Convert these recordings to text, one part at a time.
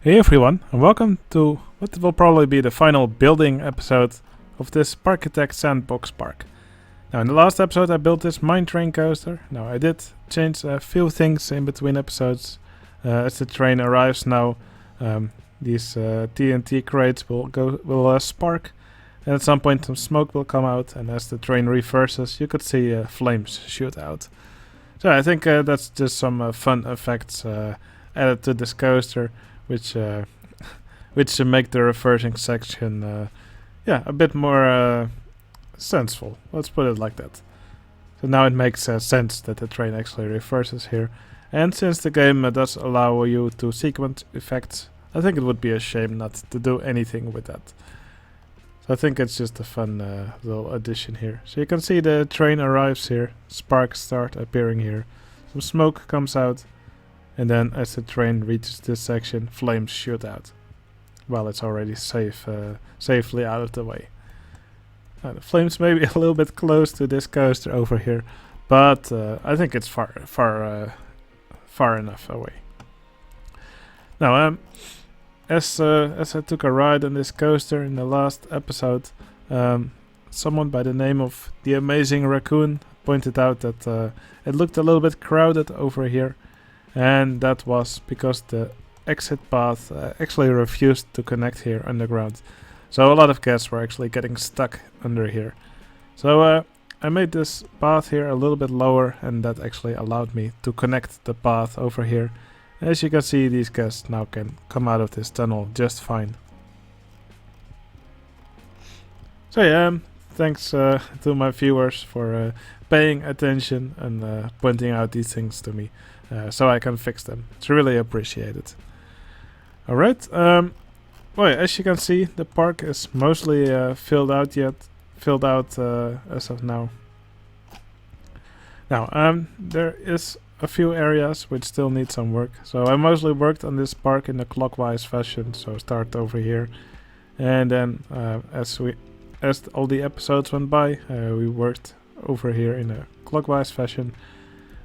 Hey everyone, and welcome to what will probably be the final building episode of this Parkitect Sandbox park. Now in the last episode I built this mine train coaster. Now I did change a few things in between episodes. As the train arrives now, these TNT crates will spark, and at some point some smoke will come out, and as the train reverses you could see flames shoot out. So I think that's just some fun effects added to this coaster, which make the reversing section a bit more senseful. Let's put it like that. So now it makes sense that the train actually reverses here, and since the game does allow you to sequence effects, I think it would be a shame not to do anything with that. So I think it's just a fun little addition here. So you can see the train arrives here, sparks start appearing here, some smoke comes out, and then as the train reaches this section, flames shoot out. Well, it's already safely out of the way. The flames may be a little bit close to this coaster over here, but I think it's far enough away. Now, as I took a ride on this coaster in the last episode, someone by the name of the Amazing Raccoon pointed out that it looked a little bit crowded over here. And that was because the exit path actually refused to connect here underground. So a lot of guests were actually getting stuck under here. So I made this path here a little bit lower, and that actually allowed me to connect the path over here. As you can see, these guests now can come out of this tunnel just fine. So yeah, thanks to my viewers for paying attention and pointing out these things to me. So I can fix them. It's really appreciated. Alright, well, as you can see, the park is mostly filled out as of now. Now, there is a few areas which still need some work. So I mostly worked on this park in a clockwise fashion, so start over here. And then as all the episodes went by, we worked over here in a clockwise fashion.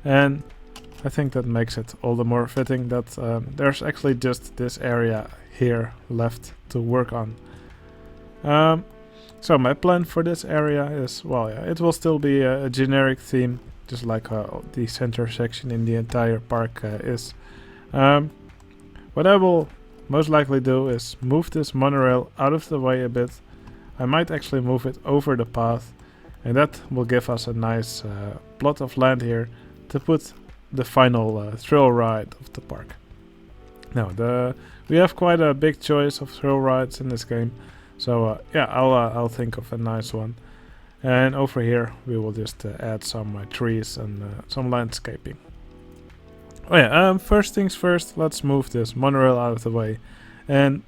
And I think that makes it all the more fitting that there's actually just this area here left to work on. So my plan for this area is, well, yeah, it will still be a generic theme, just like the center section in the entire park is. What I will most likely do is move this monorail out of the way a bit. I might actually move it over the path, and that will give us a nice plot of land here to put the final thrill ride of the park. Now, we have quite a big choice of thrill rides in this game, so yeah, I'll think of a nice one. And over here we will just add some trees and some landscaping. Oh yeah, first things first, let's move this monorail out of the way and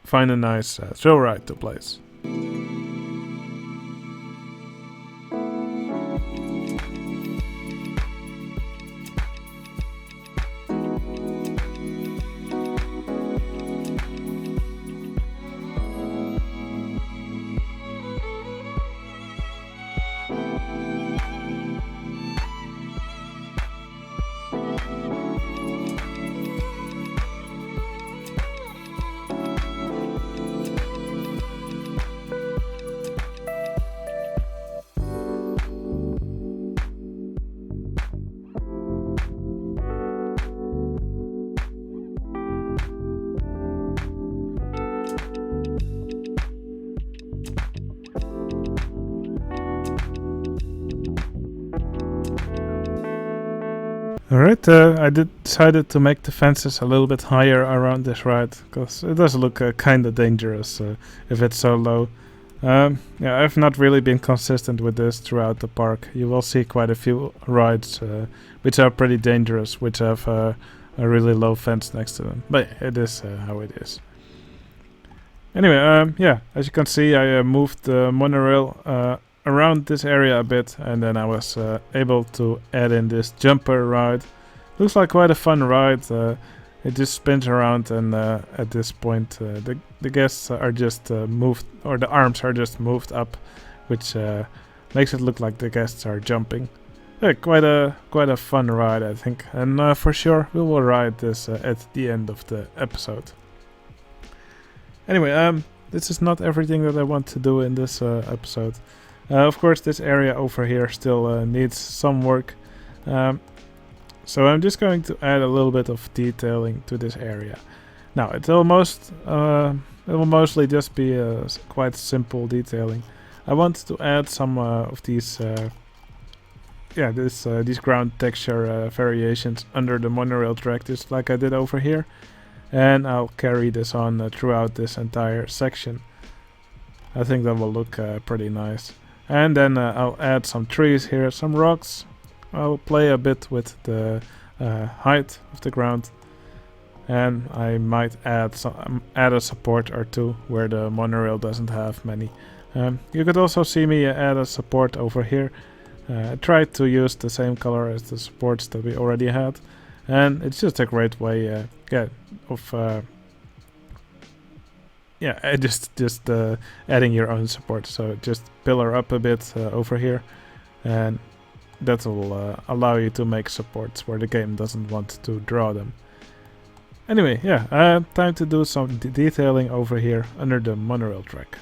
find a nice thrill ride to place. Alright, I decided to make the fences a little bit higher around this ride, because it does look kinda dangerous if it's so low. Yeah, I've not really been consistent with this throughout the park. You will see quite a few rides which are pretty dangerous, which have a really low fence next to them. But it is how it is. Anyway, yeah, as you can see, I moved the monorail around this area a bit, and then I was able to add in this jumper ride. Looks like quite a fun ride. It just spins around, and at this point the guests are just moved, or the arms are just moved up, which makes it look like the guests are jumping. Yeah, quite a fun ride, I think, and for sure we will ride this at the end of the episode. Anyway, this is not everything that I want to do in this episode. Of course, this area over here still needs some work. So I'm just going to add a little bit of detailing to this area. Now, it will mostly just be quite simple detailing. I want to add some of these these ground texture variations under the monorail track, just like I did over here. And I'll carry this on throughout this entire section. I think that will look pretty nice. And then I'll add some trees here, some rocks. I'll play a bit with the height of the ground. And I might add a support or two where the monorail doesn't have many. You could also see me add a support over here. I tried to use the same color as the supports that we already had. And it's just a great way just adding your own support. So just pillar up a bit over here, and that will allow you to make supports where the game doesn't want to draw them. Anyway, time to do some detailing over here under the monorail track.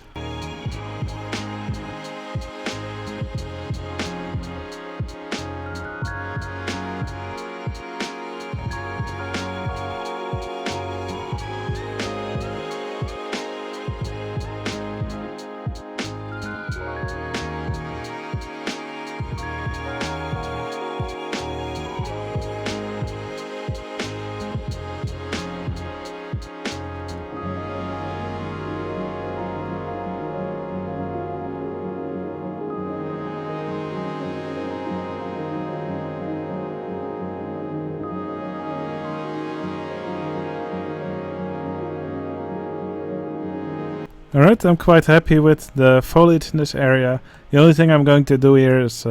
Alright, I'm quite happy with the foliage in this area. The only thing I'm going to do here is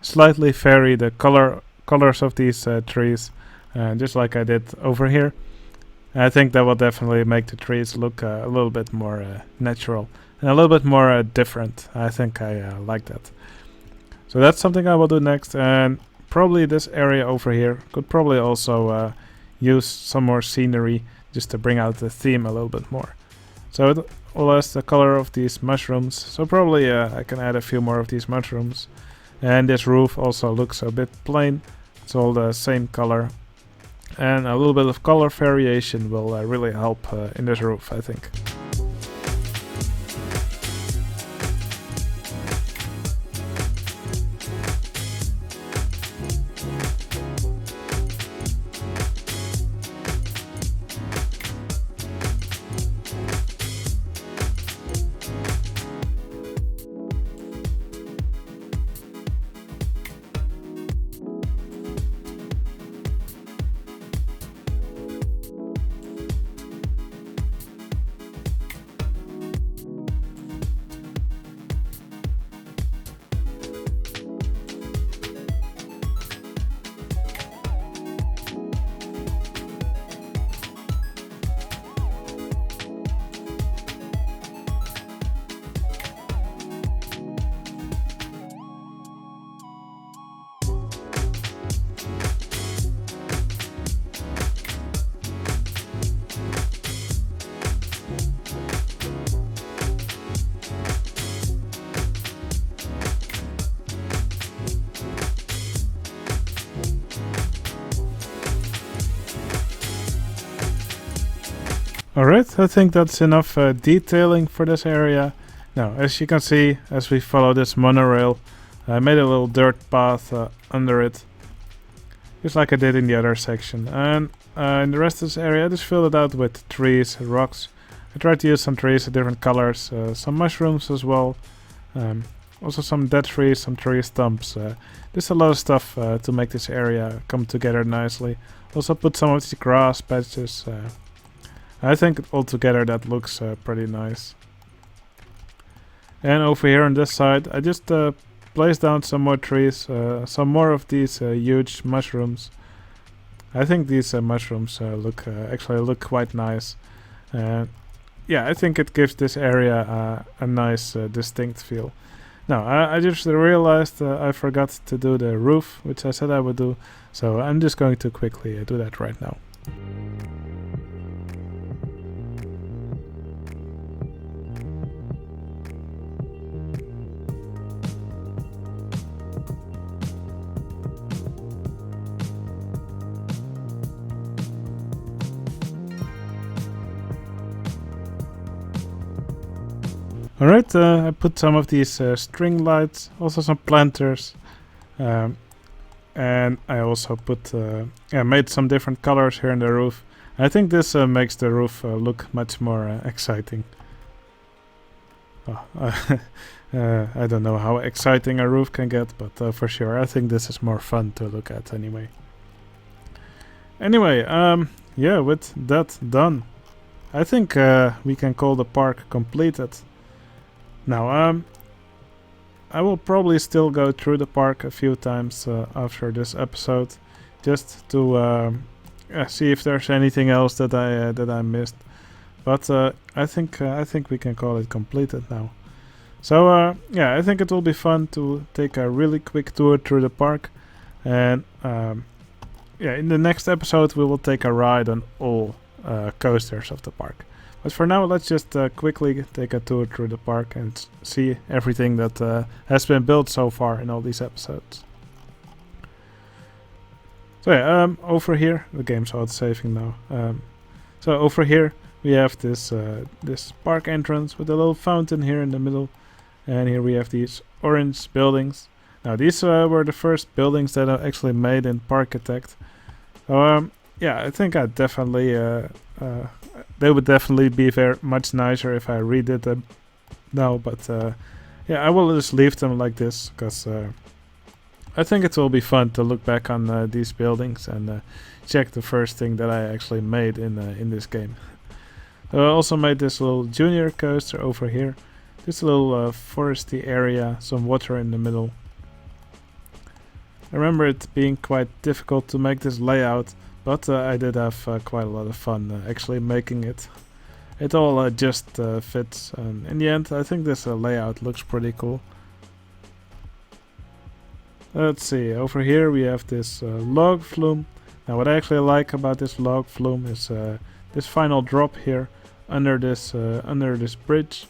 slightly vary the colors of these trees, just like I did over here. I think that will definitely make the trees look a little bit more natural and a little bit more different. I think I like that. So that's something I will do next, and probably this area over here could probably also use some more scenery just to bring out the theme a little bit more. So it all has the color of these mushrooms, so probably I can add a few more of these mushrooms. And this roof also looks a bit plain, it's all the same color. And a little bit of color variation will really help in this roof, I think. Alright, I think that's enough detailing for this area. Now, as you can see, as we follow this monorail, I made a little dirt path under it, just like I did in the other section. And in the rest of this area, I just filled it out with trees, rocks. I tried to use some trees of different colors, some mushrooms as well. Also some dead trees, some tree stumps. Just a lot of stuff to make this area come together nicely. Also put some of these grass patches. I think altogether that looks pretty nice. And over here on this side, I just placed down some more trees, some more of these huge mushrooms. I think these mushrooms actually look quite nice. Yeah, I think it gives this area a nice distinct feel. Now, I just realized I forgot to do the roof, which I said I would do. So I'm just going to quickly do that right now. Alright, I put some of these string lights, also some planters, and I also made some different colors here in the roof. I think this makes the roof look much more exciting. Oh, I don't know how exciting a roof can get, but for sure I think this is more fun to look at anyway. Anyway, yeah, with that done, I think we can call the park completed. Now, I will probably still go through the park a few times after this episode, just to see if there's anything else that I missed. But I think we can call it completed now. So yeah, I think it will be fun to take a really quick tour through the park, and yeah, in the next episode we will take a ride on all coasters of the park. But for now, let's just quickly take a tour through the park and see everything that has been built so far in all these episodes. So yeah, over here, the game's auto-saving now. So over here we have this park entrance with a little fountain here in the middle, and here we have these orange buildings. Now these were the first buildings that I actually made in Parkitect. So yeah, I think I definitely they would definitely be very much nicer if I redid them now, but yeah, I will just leave them like this because I think it will be fun to look back on these buildings and check the first thing that I actually made in this game. I also made this little junior coaster over here, this little foresty area, some water in the middle. I remember it being quite difficult to make this layout, but I did have quite a lot of fun actually making it. It all just fits, and in the end I think this layout looks pretty cool. Let's see, over here we have this log flume. Now what I actually like about this log flume is this final drop here under this bridge.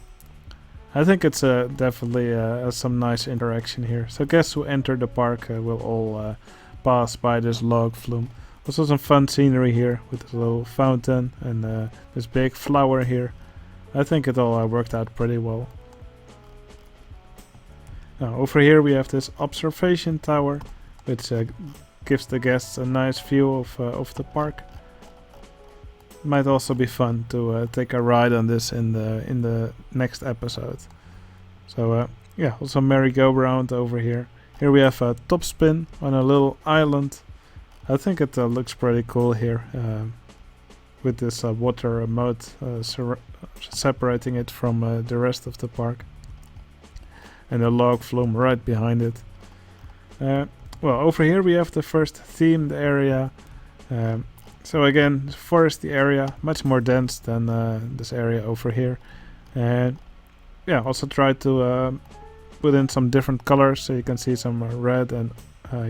I think it's definitely some nice interaction here. So guests who enter the park will all pass by this log flume. Also some fun scenery here with this little fountain and this big flower here. I think it all worked out pretty well. Now over here we have this observation tower, which gives the guests a nice view of the park. Might also be fun to take a ride on this in the next episode. So yeah, also merry-go-round over here. Here we have a top spin on a little island. I think it looks pretty cool here with this water moat separating it from the rest of the park, and a log flume right behind it. Well, over here we have the first themed area. So again, foresty area, much more dense than this area over here. And yeah, also tried to put in some different colors, so you can see some red and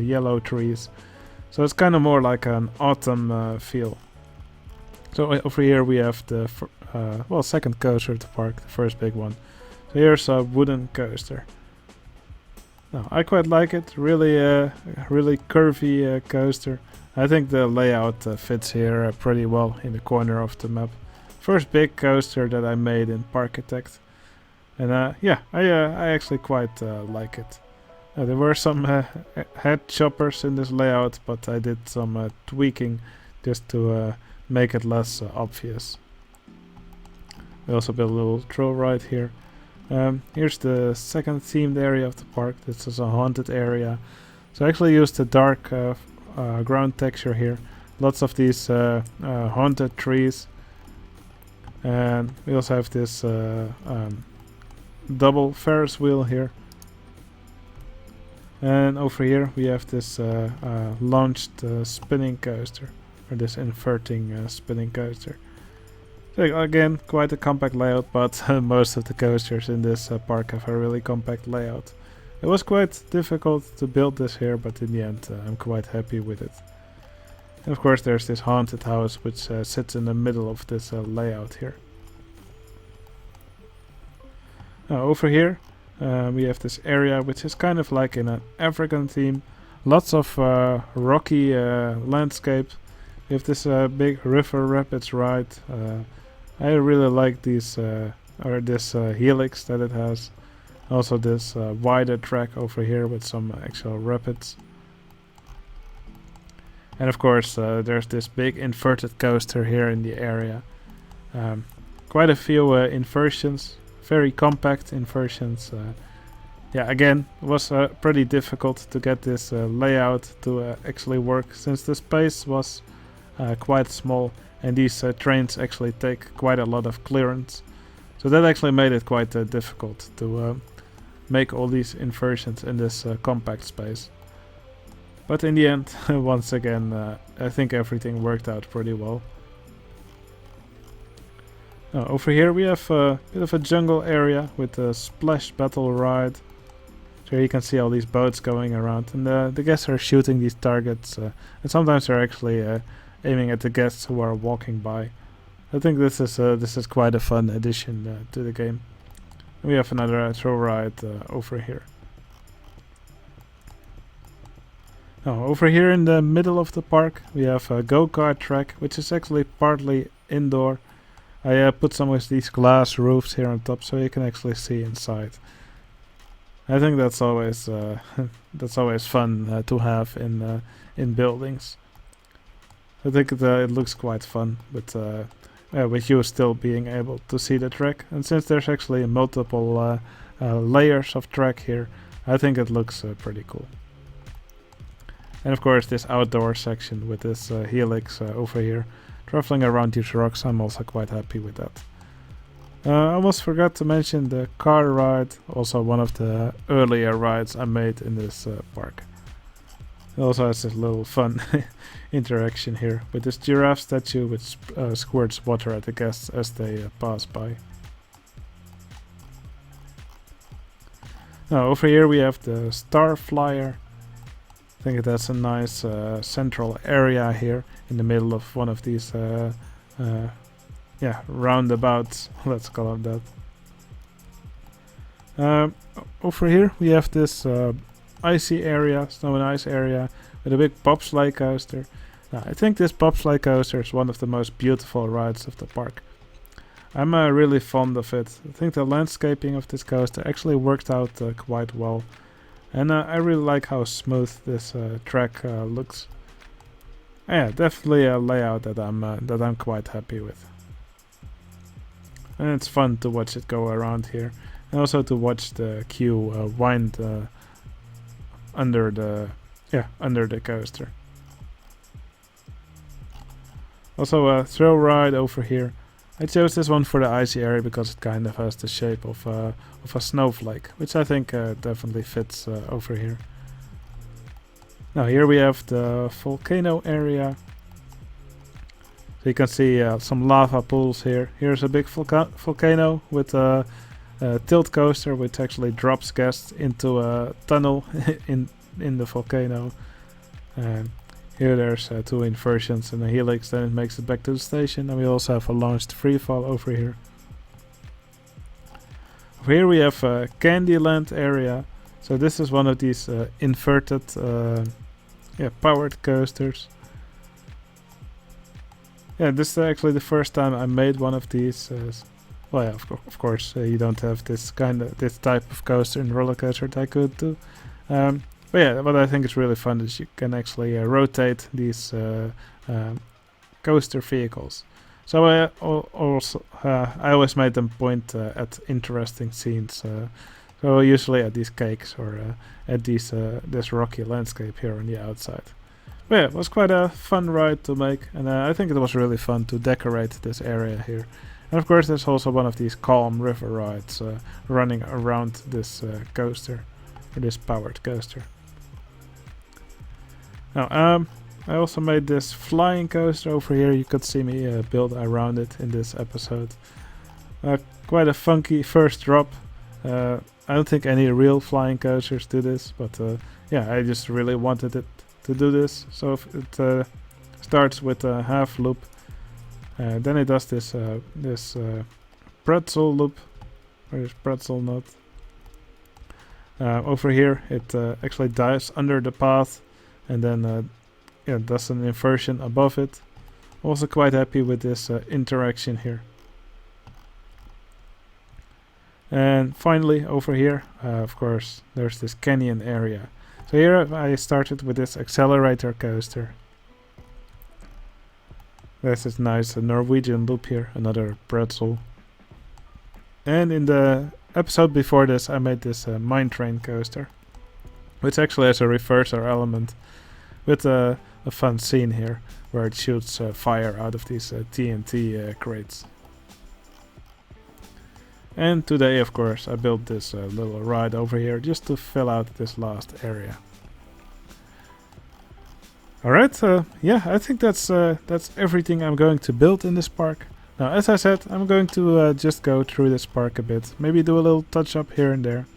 yellow trees. So it's kind of more like an autumn feel. So over here we have the second coaster of the park, the first big one. So here's a wooden coaster. Now I quite like it, really curvy coaster. I think the layout fits here pretty well in the corner of the map. First big coaster that I made in Parkitect. And yeah, I actually quite like it. There were some head choppers in this layout, but I did some tweaking just to make it less obvious. We also built a little trail ride here. Here's the second themed area of the park. This is a haunted area. So I actually used the dark ground texture here. Lots of these haunted trees. And we also have this double Ferris wheel here. And over here we have this launched spinning coaster, or this inverting spinning coaster. So again, quite a compact layout, but most of the coasters in this park have a really compact layout. It was quite difficult to build this here, but in the end I'm quite happy with it. And of course there's this haunted house which sits in the middle of this layout here. Now over here we have this area which is kind of like in an African theme. Lots of rocky landscape. We have this big river rapids ride. I really like these or this helix that it has. Also this wider track over here with some actual rapids. And of course there's this big inverted coaster here in the area. Quite a few inversions, very compact inversions. Yeah, again, it was pretty difficult to get this layout to actually work, since the space was quite small and these trains actually take quite a lot of clearance. So that actually made it quite difficult to make all these inversions in this compact space. But in the end, once again, I think everything worked out pretty well. Over here we have a bit of a jungle area with a splash battle ride. So you can see all these boats going around, and the guests are shooting these targets, and sometimes they're actually aiming at the guests who are walking by. I think this is quite a fun addition to the game. We have another thrill ride over here. Now, over here in the middle of the park, we have a go-kart track, which is actually partly indoor. I put some of these glass roofs here on top, so you can actually see inside. I think that's always fun to have in buildings. I think it looks quite fun, but with you still being able to see the track, and since there's actually multiple layers of track here, I think it looks pretty cool. And of course this outdoor section with this helix over here, traveling around these rocks, I'm also quite happy with that. I almost forgot to mention the car ride, also one of the earlier rides I made in this park. It also has this little fun interaction here with this giraffe statue which squirts water at the guests as they pass by. Now over here we have the Star Flyer. I think that's a nice central area here in the middle of one of these roundabouts, let's call it that. Over here we have this icy area, snow and ice area, with a big bobsleigh coaster. Now, I think this bobsleigh coaster is one of the most beautiful rides of the park. I'm really fond of it. I think the landscaping of this coaster actually worked out quite well, and I really like how smooth this track looks. Yeah, definitely a layout that I'm quite happy with. And it's fun to watch it go around here, and also to watch the queue wind under the coaster. Also a thrill ride over here. I chose this one for the icy area because it kind of has the shape of a snowflake, which I think definitely fits over here. Now here we have the volcano area. So you can see some lava pools here. Here's a big volcano with a tilt coaster which actually drops guests into a tunnel in the volcano. Here there's two inversions and a helix, then it makes it back to the station, and we also have a launched freefall over here. Over here we have a Candyland area. So this is one of these inverted powered coasters. Yeah, this is actually the first time I made one of these. Well, yeah, of course, you don't have this type of coaster in Roller Coaster Tycoon 2. But yeah, what I think is really fun is you can actually rotate these coaster vehicles. So I always made them point at interesting scenes. So usually at these cakes or at this rocky landscape here on the outside. But yeah, it was quite a fun ride to make, and I think it was really fun to decorate this area here. And of course there's also one of these calm river rides running around this coaster, or this powered coaster. Now, I also made this flying coaster over here. You could see me build around it in this episode. Quite a funky first drop. I don't think any real flying coasters do this, but yeah, I just really wanted it to do this. So it starts with a half loop, then it does this pretzel loop, or this pretzel nut. Over here, it actually dives under the path, and then does an inversion above it. Also quite happy with this interaction here. And finally, over here, of course, there's this canyon area. So here I started with this accelerator coaster. There's this nice Norwegian loop here, another pretzel. And in the episode before this, I made this mine train coaster, which actually has a reverser element with a fun scene here where it shoots fire out of these TNT crates. And today, of course, I built this little ride over here just to fill out this last area. Alright, yeah, I think that's everything I'm going to build in this park. Now, as I said, I'm going to just go through this park a bit, maybe do a little touch up here and there.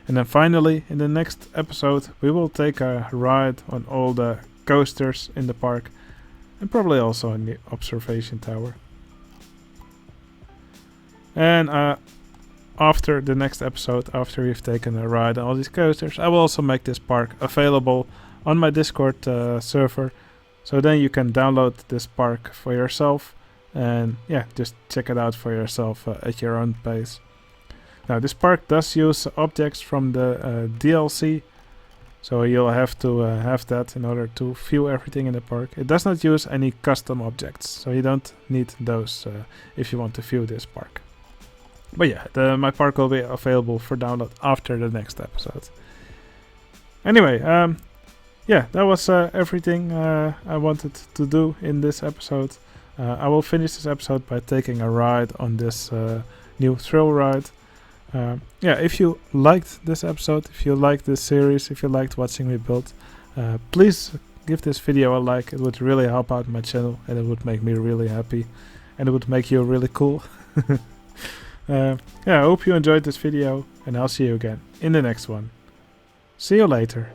And then finally, in the next episode, we will take a ride on all the coasters in the park, and probably also in the observation tower. And after the next episode, after we've taken a ride on all these coasters, I will also make this park available on my Discord server. So then you can download this park for yourself and yeah, just check it out for yourself at your own pace. Now this park does use objects from the DLC, so you'll have to have that in order to view everything in the park. It does not use any custom objects, so you don't need those if you want to view this park. But yeah, my park will be available for download after the next episode. Anyway, yeah, that was everything I wanted to do in this episode. I will finish this episode by taking a ride on this new thrill ride. Yeah, if you liked this episode, if you liked this series, if you liked watching me build, please give this video a like. It would really help out my channel and it would make me really happy and it would make you really cool. Yeah, I hope you enjoyed this video and I'll see you again in the next one. See you later.